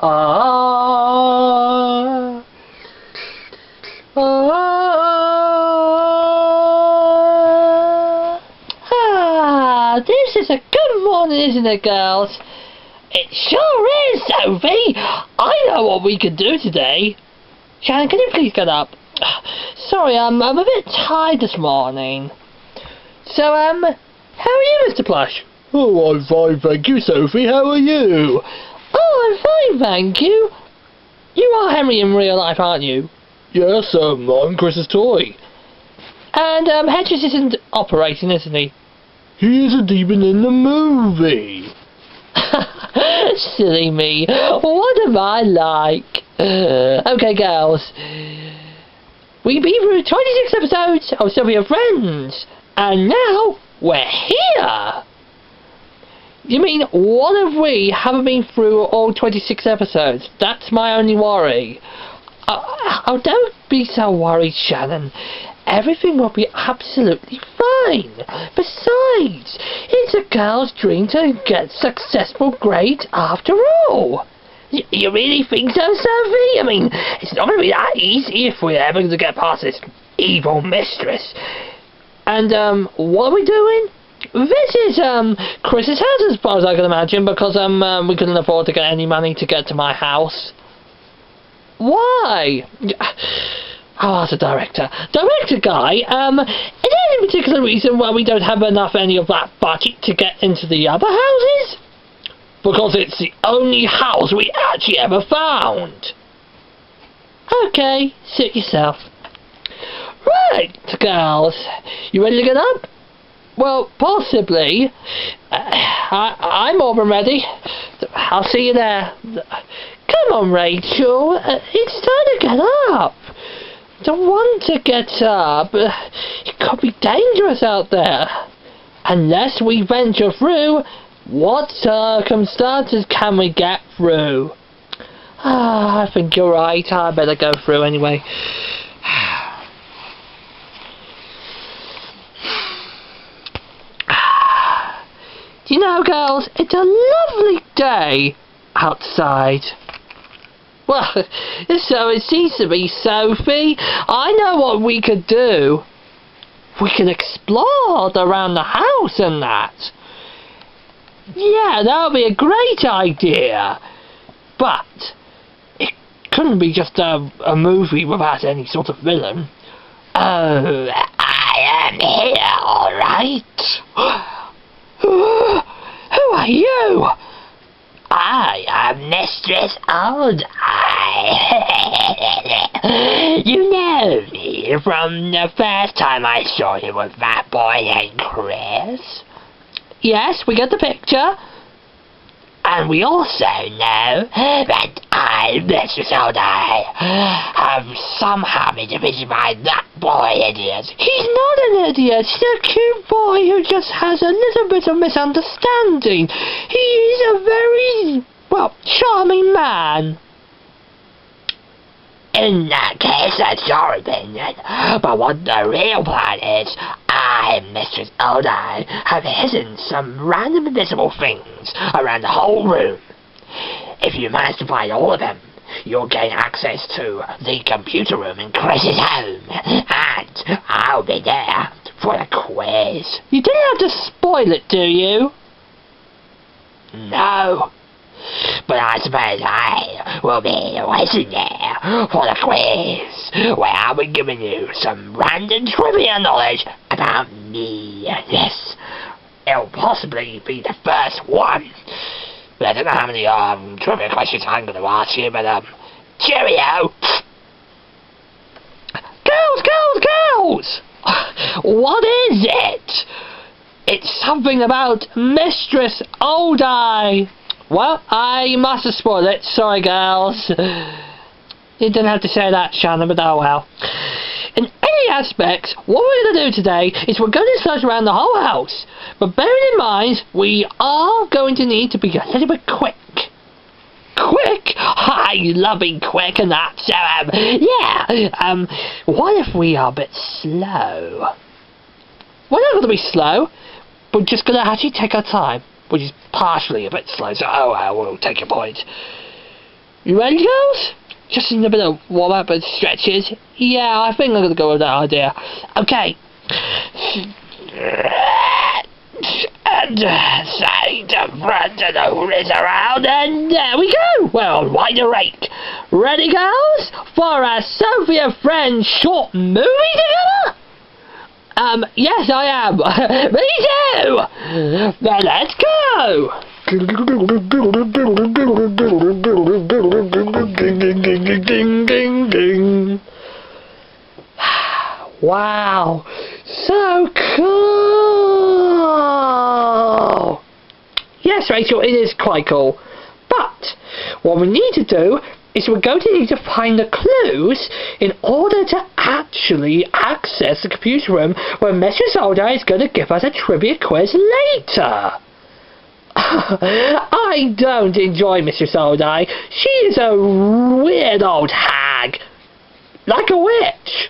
Ah. This is a good morning, isn't it, girls? It sure is, Sophie. I know what we could do today. Shannon, can you please get up? Sorry, I'm a bit tired this morning. So, how are you, Mr. Plush? Oh, I'm fine, thank you, Sophie. How are you? Oh, I'm fine, thank you. You are Henry in real life, aren't you? Yes, I'm Chris's toy. And, Hedges isn't operating, isn't he? He isn't even in the movie. Silly me. What am I like? Okay, girls. We've been through 26 episodes of Sophie and Friends. And now, we're here. You mean, what if we haven't been through all 26 episodes? That's my only worry. Oh, don't be so worried, Shannon. Everything will be absolutely fine. Besides, it's a girl's dream to get successful grades after all. You really think so, Sophie? I mean, it's not going to be that easy if we're ever going to get past this evil mistress. And, what are we doing? This is, Chris's house, as far as I can imagine, because, we couldn't afford to get any money to get to my house. Why? I'll ask the director. Director guy, is there any particular reason why we don't have any of that budget to get into the other houses? Because it's the only house we actually ever found. Okay, suit yourself. Right, girls. You ready to get up? Well, possibly. I'm more than ready. I'll see you there. Come on, Rachel. It's time to get up. Don't want to get up. It could be dangerous out there. Unless we venture through, what circumstances can we get through? I think you're right. I better go through anyway. You know, girls, it's a lovely day outside. Well, so it seems to be, Sophie. I know what we could do. We could explore around the house and that. Yeah, that would be a great idea. But it couldn't be just a movie without any sort of villain. Oh, I am here, all right. Who are you? I am Mistress OldEye. You know me from the first time I saw you with that boy named Chris. Yes, we get the picture. And we also know that I, Mistress OldEye, have somehow been divided by that boy idiot. He's not an idiot. He's a cute boy who just has a little bit of misunderstanding. He is a very, well, charming man. In that case, that's your opinion. But what the real plan is, I, Mistress OldEye, have hidden some random invisible things around the whole room. If you manage to find all of them, you'll gain access to the computer room in Chris's home. And I'll be there for the quiz. You didn't have to spoil it, do you? No. But I suppose I will be waiting there for the quiz, where I'll be giving you some random trivia knowledge about me. Yes, it'll possibly be the first one. But I don't know how many trivia questions I'm going to ask you, but cheerio! Girls! What is it? It's something about Mistress OldEye. Well, I must have spoiled it. Sorry, girls. You didn't have to say that, Shannon, but oh well. In any aspect, what we're going to do today is we're going to search around the whole house. But bearing in mind, we are going to need to be a little bit quick. Quick? I love being quick and that. So, what if we are a bit slow? We're not going to be slow. We're just going to actually take our time. Which is partially a bit slow, so we'll take your point. You ready, girls? Just need a bit of warm up and stretches. Yeah, I think I'm gonna go with that idea. Okay. And side to front and the wrist around, and there we go. We're on wide rake. Ready, girls, for a Sophie and Friends short movie together? Yes, I am. Me too. Then let's go. Ding, ding, ding. Wow, so cool. Yes, Rachel, it is quite cool. But what we need to do is we're going to need to find the clues in order to actually access the computer room where Mistress OldEye is going to give us a trivia quiz later. I don't enjoy Mistress OldEye. She is a weird old hag. Like a witch.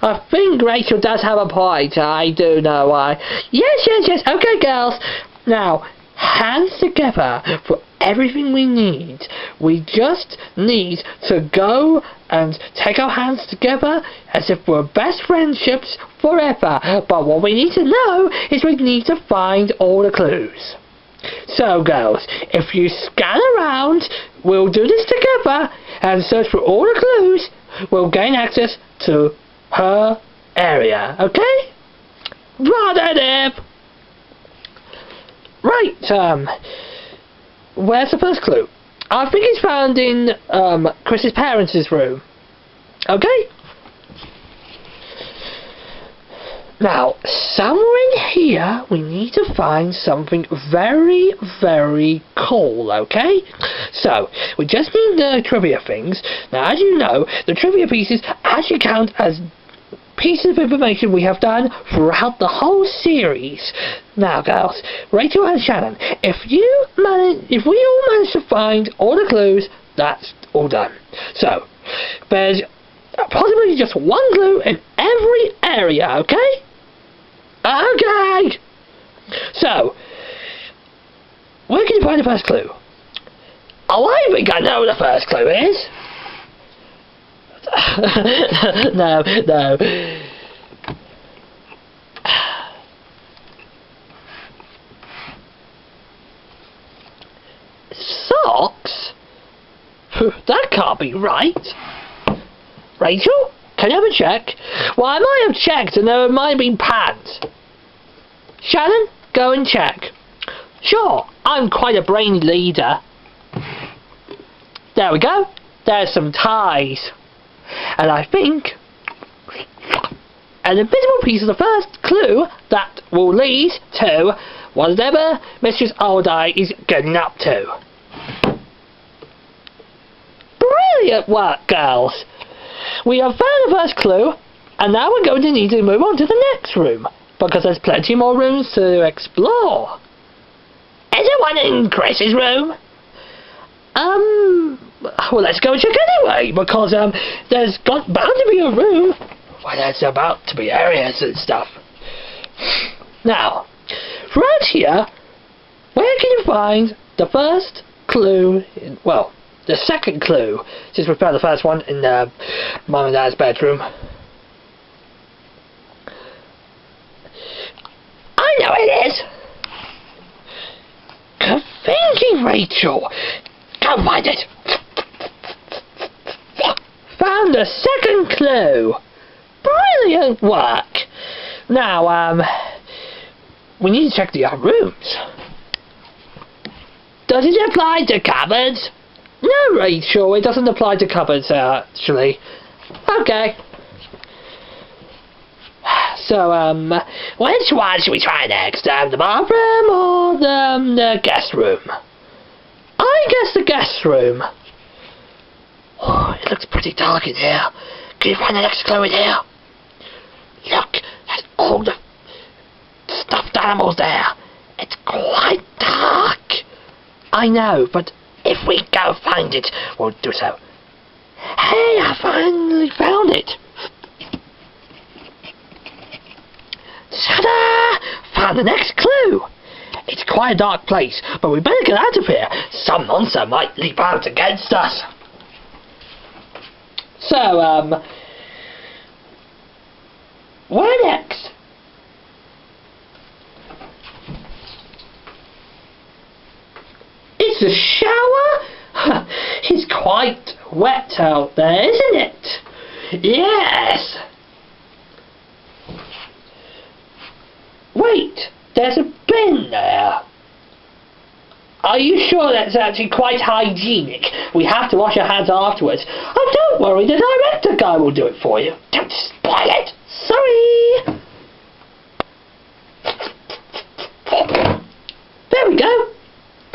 I think Rachel does have a point. I do know why. Yes. Okay, girls. Now, hands together for everything we need. We just need to go and take our hands together as if we're best friendships forever. But what we need to know is we need to find all the clues. So, girls, if you scan around, we'll do this together and search for all the clues. We'll gain access to her area, okay? Right, Deb. Right, where's the first clue? I think it's found in Chris's parents' room. Okay? Now, somewhere in here we need to find something very, very cool, okay? So, we just need the trivia things. Now, as you know, the trivia pieces actually count as pieces of information we have done throughout the whole series. Now, girls, Rachel and Shannon, if we all manage to find all the clues, that's all done. So, there's possibly just one clue in every area, okay? Okay! So, where can you find the first clue? Oh, I think I know what the first clue is. No. Socks? That can't be right. Rachel, can you have a check? Well, I might have checked and there might have been pants. Shannon, go and check. Sure, I'm quite a brainy leader. There we go. There's some ties. And I think an invisible piece of the first clue that will lead to whatever Mistress OldEye is getting up to. Brilliant work, girls! We have found the first clue, and now we're going to need to move on to the next room, because there's plenty more rooms to explore. Is there one in Chris's room? Well, let's go and check anyway, because there's bound to be a room where there's about to be areas and stuff. Now, throughout here, where can you find the first clue? Well, the second clue, since we found the first one in Mum and Dad's bedroom. I know it is. Good thinking, Rachel. Go find it. Found the second clue. Brilliant work. Now, we need to check the other rooms. Does it apply to cupboards? No, Rachel, it doesn't apply to cupboards, actually. Okay. So, which one should we try next? The bathroom or the guest room? I guess the guest room. Oh, it looks pretty dark in here. Can you find the next clue in here? Look, there's all the stuffed animals there. It's quite dark. I know, but if we go find it, we'll do so. Hey, I finally found it. Ta-da! Found the next clue. It's quite a dark place, but we better get out of here. Some monster might leap out against us. So, where next? It's a shower? It's quite wet out there, isn't it? Yes. Wait, there's a bin there. Are you sure that's actually quite hygienic? We have to wash our hands afterwards. Oh, don't worry, the director guy will do it for you. Don't spoil it. Sorry. There we go.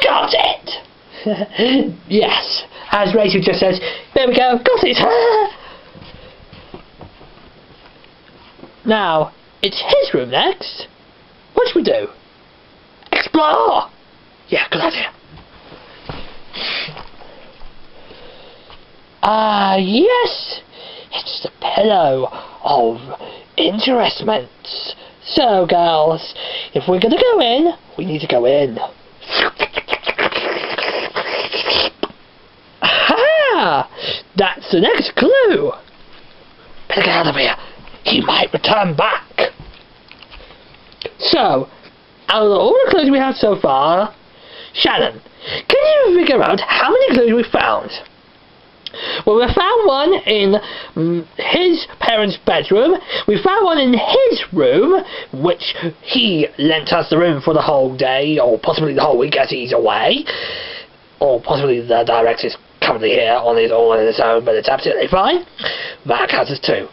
Got it. Yes, as Rachel just says, there we go, got it. Now, it's his room next. What should we do? Explore! Yeah, good idea. Ah, yes! It's the pillow of interestments. So, girls, if we're gonna go in, we need to go in. Aha! That's the next clue! Better get out of here. He might return back. So, out of all the clues we have so far, Shannon, can you figure out how many clues we found? Well, we found one in his parents' bedroom. We found one in his room, which he lent us the room for the whole day, or possibly the whole week as he's away. Or possibly the director's currently here on his own, but it's absolutely fine. That counts as 2.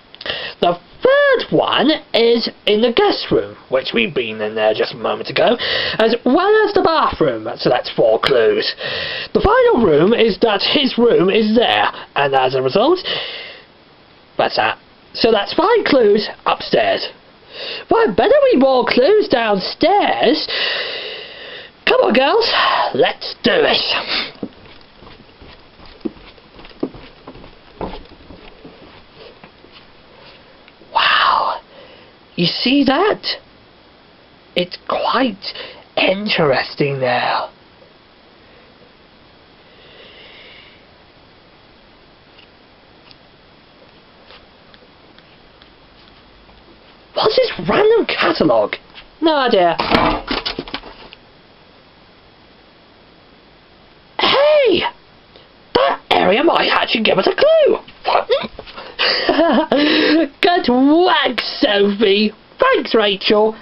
The third one is in the guest room, which we've been in there just a moment ago, as well as the bathroom, so that's 4 clues. The final room is that his room is there, and as a result, that's that. So that's 5 clues upstairs. But better be more clues downstairs. Come on, girls, let's do it. Wow, you see that? It's quite interesting there. What's this random catalogue? No idea. Hey! That area might actually give us a clue. Good work, Sophie. Thanks, Rachel.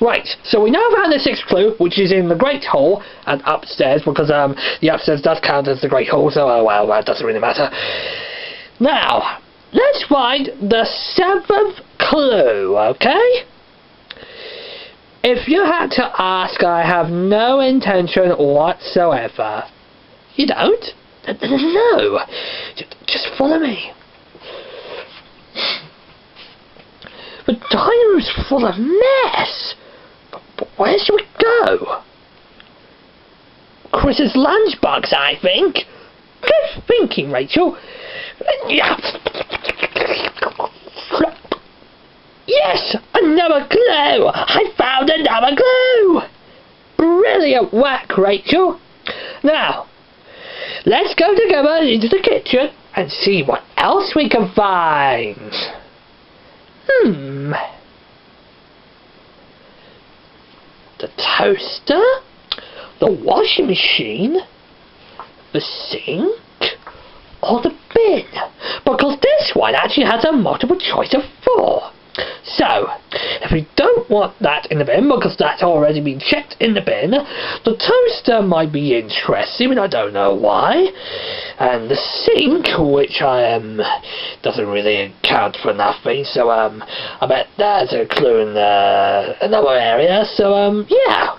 Right, so we now found the 6th clue, which is in the Great Hall and upstairs, because the upstairs does count as the Great Hall, so oh well, that doesn't really matter. Now, let's find the 7th clue, okay? If you had to ask, I have no intention whatsoever. You don't? No. Just follow me. The dining room's full of mess. But where should we go? Chris's lunchbox, I think. Good thinking, Rachel. Yes, another clue. I found another clue. Brilliant work, Rachel. Now, let's go together into the kitchen and see what else we can find. The toaster, the washing machine, the sink, or the bin? Because this one actually has a multiple choice of 4. So, if we don't want that in the bin, because that's already been checked in the bin, the toaster might be interesting, but I don't know why. And the sink, which doesn't really count for nothing, so I bet there's a clue in another area, so yeah.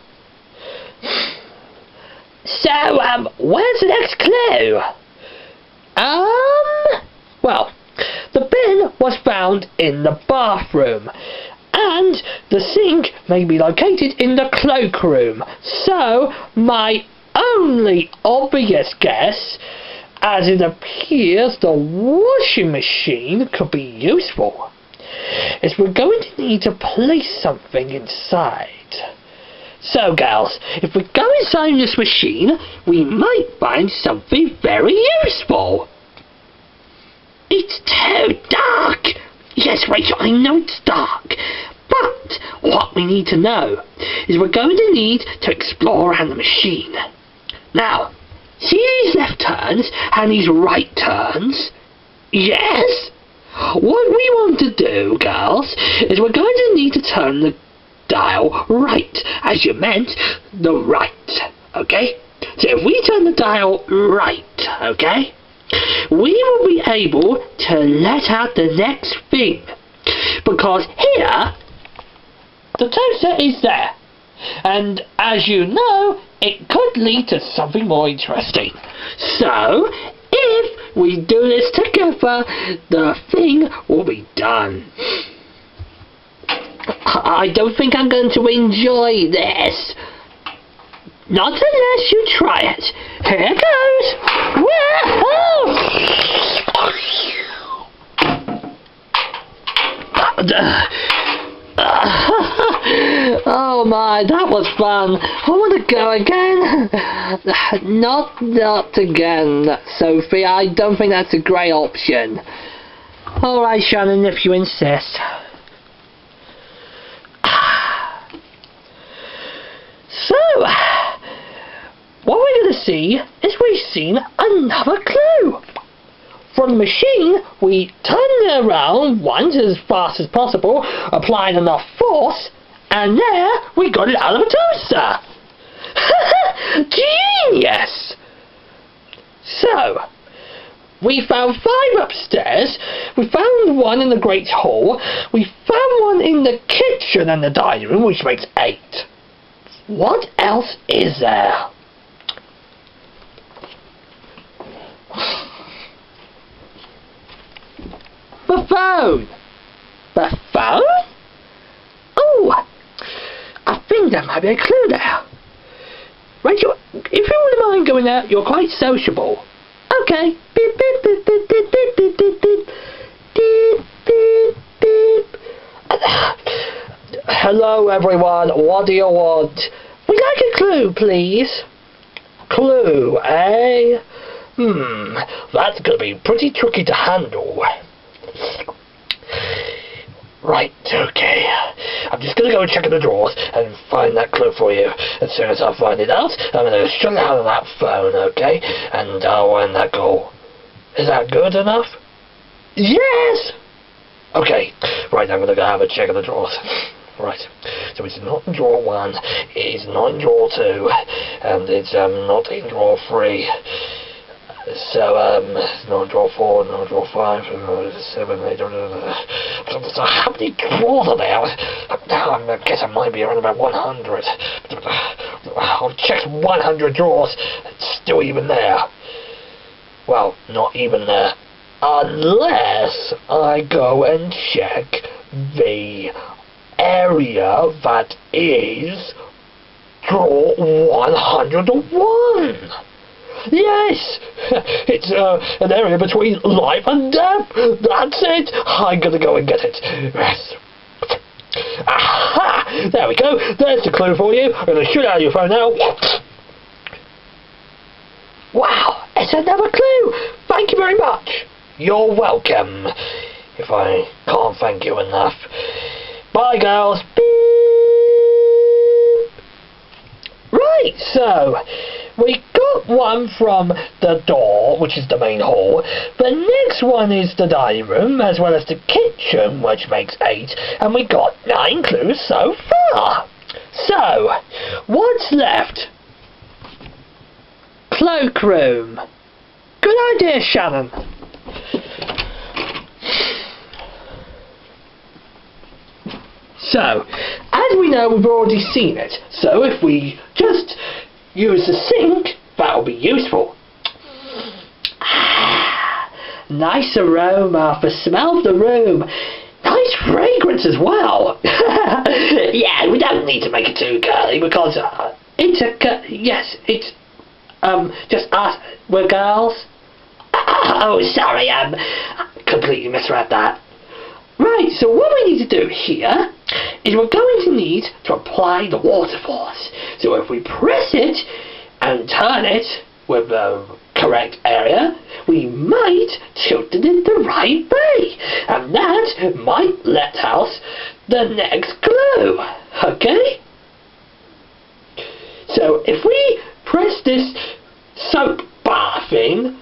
So, where's the next clue? Well, the bin was found in the bathroom, and the sink may be located in the cloakroom. So, my only obvious guess, as it appears the washing machine could be useful, is we're going to need to place something inside. So, girls, if we go inside this machine, we might find something very useful. It's too dark. Yes, Rachel, I know it's dark. But what we need to know is we're going to need to explore around the machine. Now, see these left turns and these right turns? Yes? What we want to do, girls, is we're going to need to turn the dial right, as you meant the right, okay? So if we turn the dial right, okay, we will be able to let out the next thing, because here the toaster is there, and as you know, it could lead to something more interesting. So if we do this together, the thing will be done. I don't think I'm going to enjoy this. Not unless you try it. Here goes. Oh my, that was fun. I want to go again. Not again, Sophie. I don't think that's a great option. Alright, Shannon, if you insist. So, what we're going to see is we've seen another clue. From the machine, we turn it around once as fast as possible, applying enough force, and there we got it out of a toaster. Genius! So, we found 5 upstairs, we found 1 in the Great Hall, we found 1 in the kitchen and the dining room, which makes 8. What else is there? The phone! The phone? Oh! I think there might be a clue there. Rachel, if you wouldn't mind going out, you're quite sociable. Okay. Beep, beep, beep, beep, beep, beep, beep, beep, beep. Beep, beep, beep. Hello, everyone. What do you want? We'd like a clue, please. Clue, eh? That's going to be pretty tricky to handle. Right, okay. I'm just going to go and check in the drawers and find that clue for you. As soon as I find it out, I'm going to shut it out of that phone, okay? And I'll end that goal. Is that good enough? Yes! Okay, right, I'm going to go have a check in the drawers. Right, so it's not in drawer 1, it's not in drawer 2, and it's not in drawer 3. So, it's not in drawer 4, not in drawer 5, 7, 8, how many drawers are there? I guess I might be around about 100. I've checked 100 drawers, it's still even there. Well, not even there. Unless I go and check the area that is drawer 101. Yes, it's an area between life and death. That's it. I'm gonna go and get it. Yes. Aha! There we go. There's the clue for you. I'm gonna shoot out of your phone now. Wow, it's another clue. Thank you very much. You're welcome. If I can't thank you enough. Bye, girls. Beep. Right, so we got one from the door, which is the main hall. The next one is the dining room, as well as the kitchen, which makes 8. And we got 9 clues so far. So, what's left? Cloakroom. Good idea, Shannon. So, as we know, we've already seen it. So if we just use the sink, that'll be useful. Nice aroma for smell of the room. Nice fragrance as well. Yeah, we don't need to make it too girly because it's a yes, it's just us. We're girls. Oh, sorry, completely misread that. Right, so what we need to do here is we're going to need to apply the water force. So if we press it and turn it with the correct area, we might tilt it in the right way, and that might let out the next clue. Okay? So if we press this soap bar thing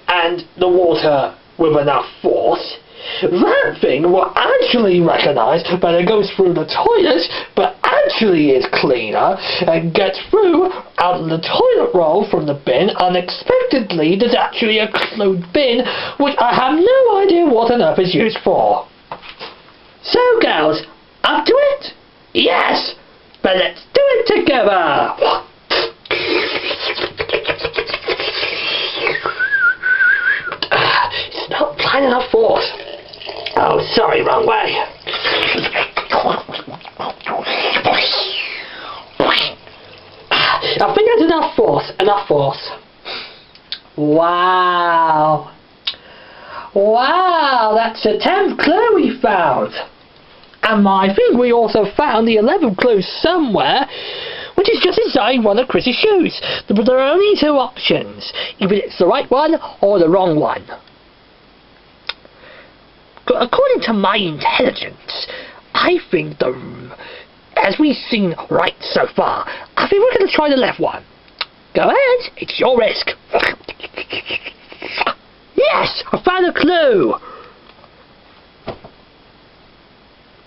and the water with enough force, that thing will actually recognise that it goes through the toilet, but actually is cleaner, and gets through out of the toilet roll from the bin unexpectedly. There's actually a closed bin, which I have no idea what on earth is used for. So girls, up to it? Yes! But let's do it together! It's not applying enough force. Oh, sorry, wrong way. I think that's enough force, Wow. Wow, that's the 10th clue we found. And I think we also found the 11th clue somewhere, which is just inside one of Chris's shoes. But there are only two options. Either it's the right one or the wrong one. According to my intelligence, I think as we've seen right so far, I think we're going to try the left one. Go ahead, it's your risk. Yes, I found a clue.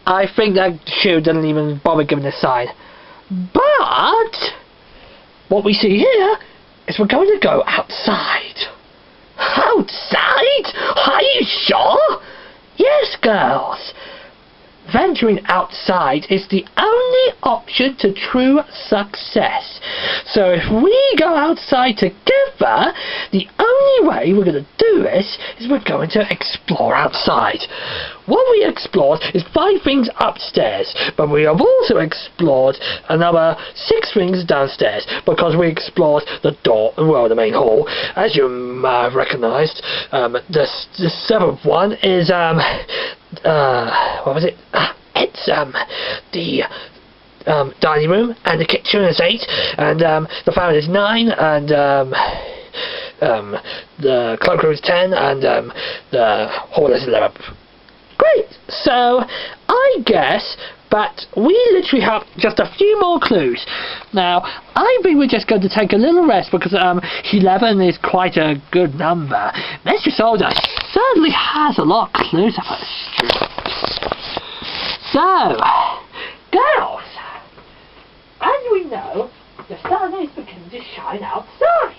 I think that shoe doesn't even bother giving a sign. But what we see here is we're going to go outside. Outside? Are you sure? Yes, girls. Venturing outside is the only option to true success. So if we go outside together, the only way we're going to do this is we're going to explore outside. What we explored is 5 things upstairs, but we have also explored another 6 things downstairs, because we explored the door, well, the main hall. As you might have recognised, the 7th one is, what was it? It's the dining room, and the kitchen is 8, and the family is 9, and the cloakroom is 10, and the hall is 11. Great! So I guess that we literally have just a few more clues. Now, I think we're just going to take a little rest, because 11 is quite a good number. Mistress OldEye certainly has a lot of clues up her street. So, girls, as we know, the sun is beginning to shine outside.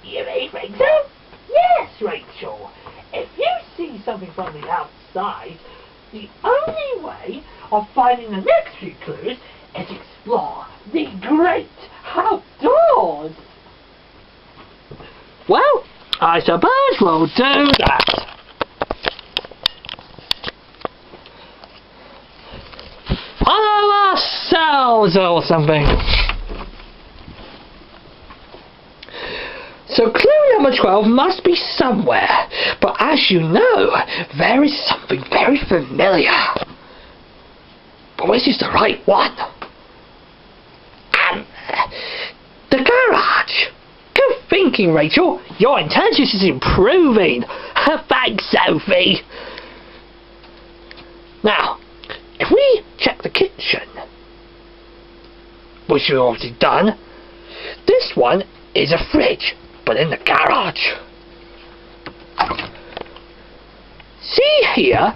You may think so? Yes, Rachel. If you see something from the outside, the only way of finding the next few clues is explore the great outdoors. Well, I suppose we'll do that. Follow ourselves or something. So clue number 12 must be somewhere, but as you know, there is something very familiar. But which is the right one? The garage. Good thinking, Rachel. Your intelligence is improving. Thanks, Sophie. Now, if we check the kitchen, which we've already done, this one is a fridge, but in the garage. See here,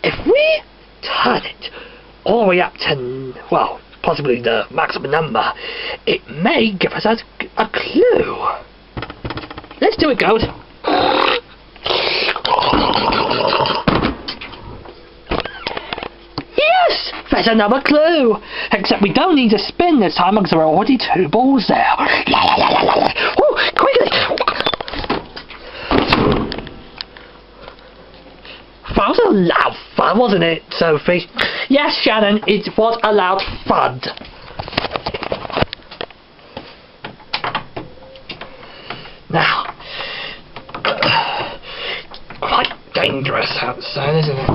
if we turn it all the way up to, well, possibly the maximum number, it may give us a clue. Let's do it, girls. Yes! There's another clue! Except we don't need to spin this time because there are already 2 balls there. Oh, quickly! That was a loud fun, wasn't it, Sophie? Yes, Shannon, it was a loud fun. Now, quite dangerous outside, isn't it?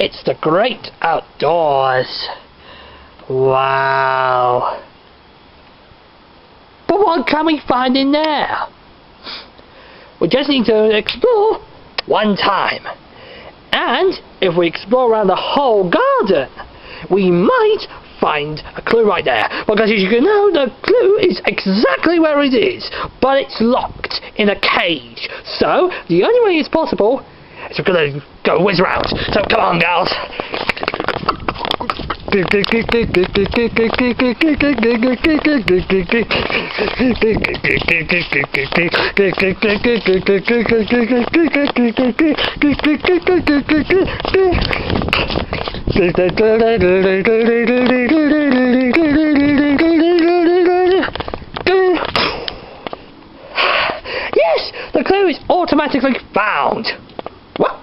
It's the great outdoors. Wow. But what can we find in there? We just need to explore one time. And if we explore around the whole garden, we might find a clue right there. Because as you can know, the clue is exactly where it is. But it's locked in a cage. So the only way it's possible is we're going to go whiz around. So come on, girls. Yes, the clue is automatically found. What?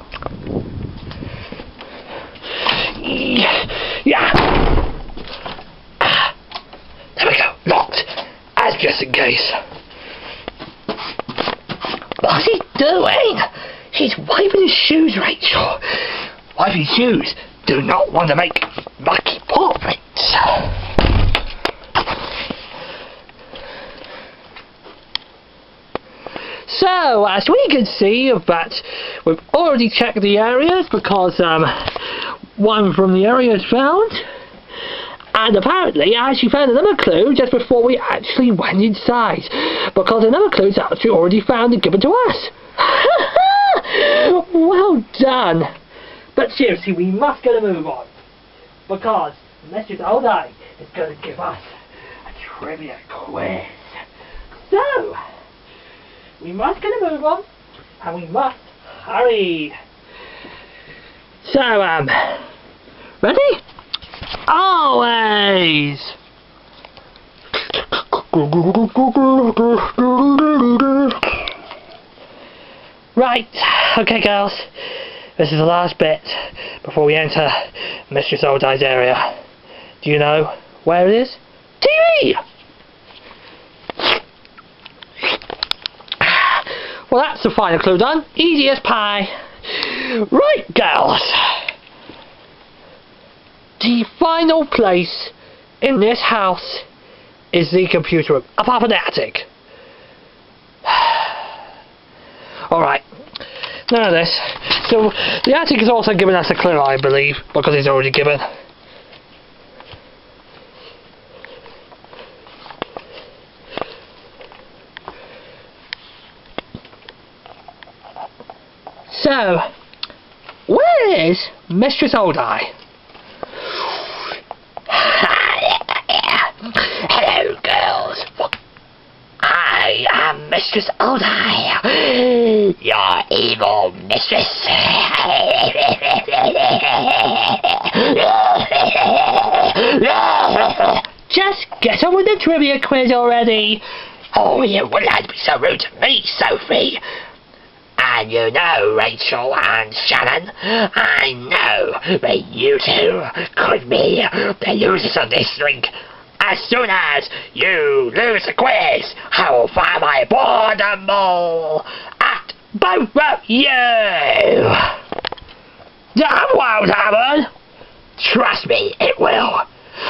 Yeah. There we go. Locked. As just in case. What's he doing? He's wiping his shoes, Rachel. Wiping shoes do not want to make mucky footprints. So, as we can see that we've already checked the areas because one from the area is found. And apparently I actually found another clue just before we actually went inside. Because another clue is actually already found and given to us. Well done. But seriously, we must get a move on. Because Mistress OldEye is going to give us a trivia quiz. So, we must get a move on. And we must hurry. So, ready? Always! Right, okay girls, this is the last bit before we enter Mistress OldEye's area. Do you know where it is? TV! Well, that's the final clue done. Easy as pie. Right, girls. The final place in this house is the computer room, apart from the attic. Alright, none of this. So, the attic is also giving us a clue, I believe, because it's already given. So, where is Mistress OldEye? Hello, girls. I am Mistress OldEye, your evil mistress. Just get on with the trivia quiz already. Oh, you wouldn't be so rude to me, Sophie. And you know, Rachel and Shannon, I know that you two could be the losers of this drink. As soon as you lose the quiz, I will fire my boredom ball at both of you. That won't happen. Trust me, it will.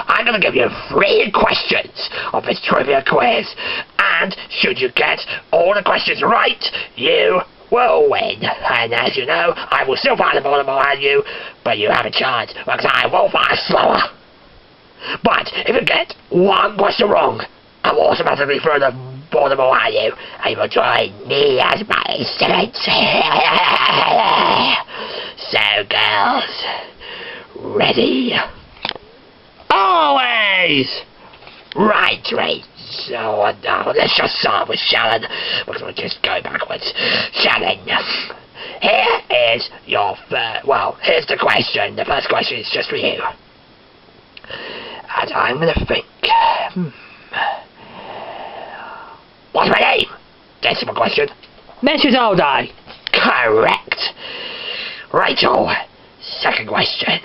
I'm going to give you 3 questions of this trivia quiz, and should you get all the questions right, you will win. And as you know, I will still fire the ball at you, but you have a chance because I will fire slower. But if you get 1 question wrong, I will automatically throw the ball at you, and you will join me as my assistant. So, girls, ready? Always! Right, so now let's just start with Shannon, because we'll just go backwards. Shannon, here is your here's the question. The first question is just for you. And I'm going to think, what's my name? That's my question. Mistress OldEye. Correct. Rachel, second question.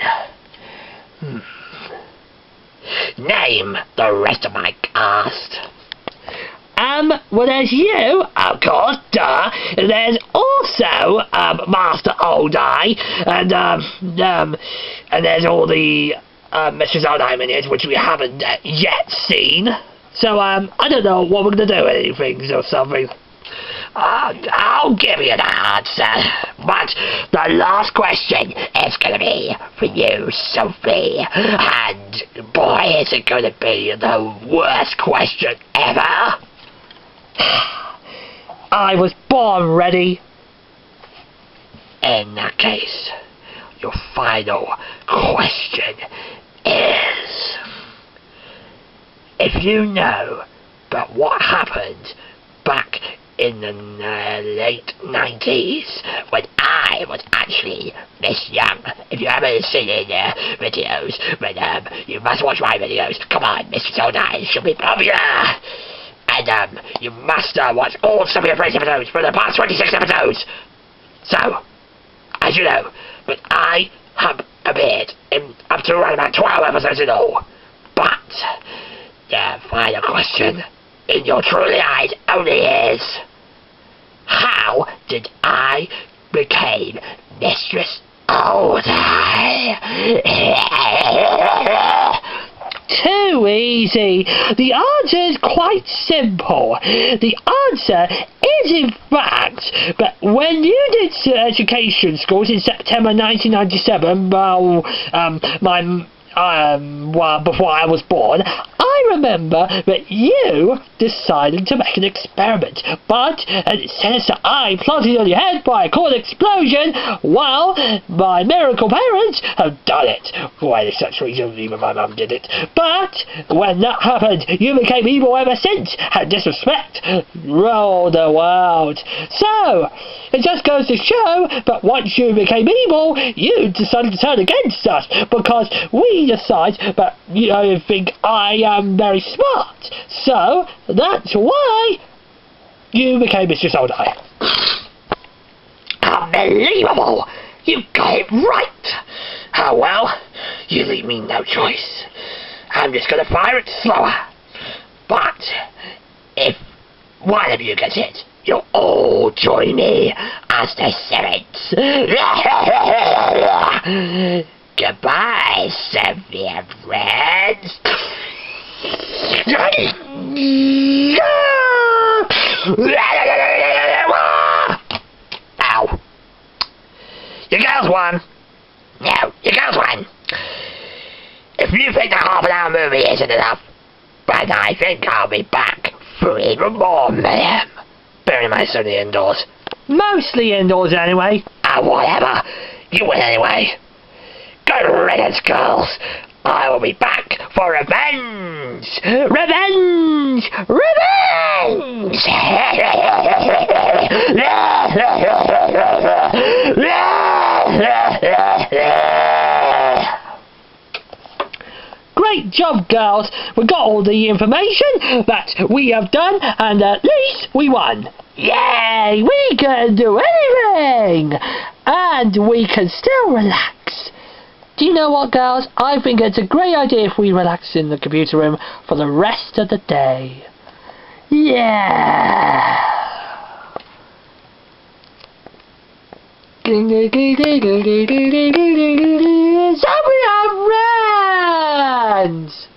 Name the rest of my cast. Well, there's you, of course, duh. There's also, Master OldEye, and there's all the, Mistress OldEye minions, which we haven't yet seen. So, I don't know what we're gonna do, anything or something. I'll give you the answer, but the last question is going to be for you, Sophie, and boy, is it going to be the worst question ever. I was born ready. In that case, your final question is, if you know but what happened back in the late 90s, when I was actually this young. If you haven't seen videos, but you must watch my videos. Come on, Mistress OldEye should be popular. And you must watch all Sophie episodes for the past 26 episodes. So, as you know, but I have a beard up to around about 12 episodes in all. But the final question in your truly eyes only is, how did I become Mistress OldEye? Too easy. The answer is quite simple. The answer is, in fact, but when you did education schools in September 1997, before I was born, I remember that you decided to make an experiment, but instead of I planted on your head by a cold explosion, well, my miracle parents have done it. For any such reason, even my mum did it. But when that happened, you became evil ever since, and disrespect ruled the world. So, it just goes to show that once you became evil, you decided to turn against us, because we decide that you think I am very smart. So, that's why you became Mistress OldEye. Unbelievable! You got it right! Oh well, you leave me no choice. I'm just gonna fire it slower. But, if one of you gets it, you'll all join me as the servants. Goodbye, Sophie and friends. Ow. Your girls won. No, your girls won. If you think the half-an-hour movie isn't enough, then I think I'll be back for even more mayhem. Bearing in mind it's only indoors. Mostly indoors anyway. Whatever. You win anyway. Good riddance, girls. I will be back for revenge! Revenge! Revenge! Great job, girls. We got all the information that we have done, and at least we won. Yay! We can do anything! And we can still relax. Do you know what, girls? I think it's a great idea if we relax in the computer room for the rest of the day. Yeah! So we are friends!